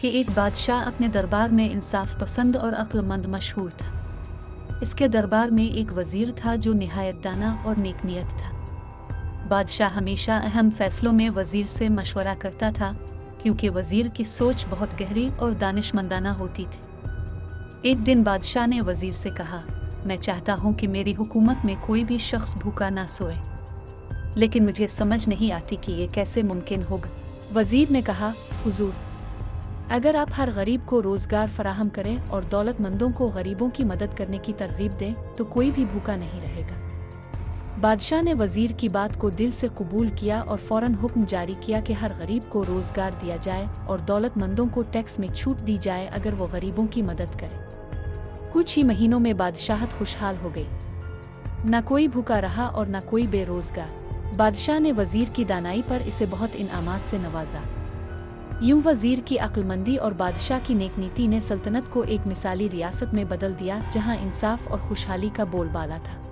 کہ ایک بادشاہ اپنے دربار میں انصاف پسند اور عقلمند مشہور تھا۔ اس کے دربار میں ایک وزیر تھا جو نہایت دانا اور نیک نیت تھا۔ بادشاہ ہمیشہ اہم فیصلوں میں وزیر سے مشورہ کرتا تھا، کیونکہ وزیر کی سوچ بہت گہری اور دانشمندانہ ہوتی تھی۔ ایک دن بادشاہ نے وزیر سے کہا، میں چاہتا ہوں کہ میری حکومت میں کوئی بھی شخص بھوکا نہ سوئے، لیکن مجھے سمجھ نہیں آتی کہ یہ کیسے ممکن ہوگا۔ وزیر نے کہا، حضور، اگر آپ ہر غریب کو روزگار فراہم کریں اور دولت مندوں کو غریبوں کی مدد کرنے کی ترغیب دیں تو کوئی بھی بھوکا نہیں رہے گا۔ بادشاہ نے وزیر کی بات کو دل سے قبول کیا اور فوراً حکم جاری کیا کہ ہر غریب کو روزگار دیا جائے اور دولت مندوں کو ٹیکس میں چھوٹ دی جائے اگر وہ غریبوں کی مدد کرے۔ کچھ ہی مہینوں میں بادشاہت خوشحال ہو گئی، نہ کوئی بھوکا رہا اور نہ کوئی بے روزگار۔ بادشاہ نے وزیر کی دانائی پر اسے بہت انعامات سے نوازا۔ یوں وزیر کی عقلمندی اور بادشاہ کی نیک نیتی نے سلطنت کو ایک مثالی ریاست میں بدل دیا جہاں انصاف اور خوشحالی کا بول بالا تھا۔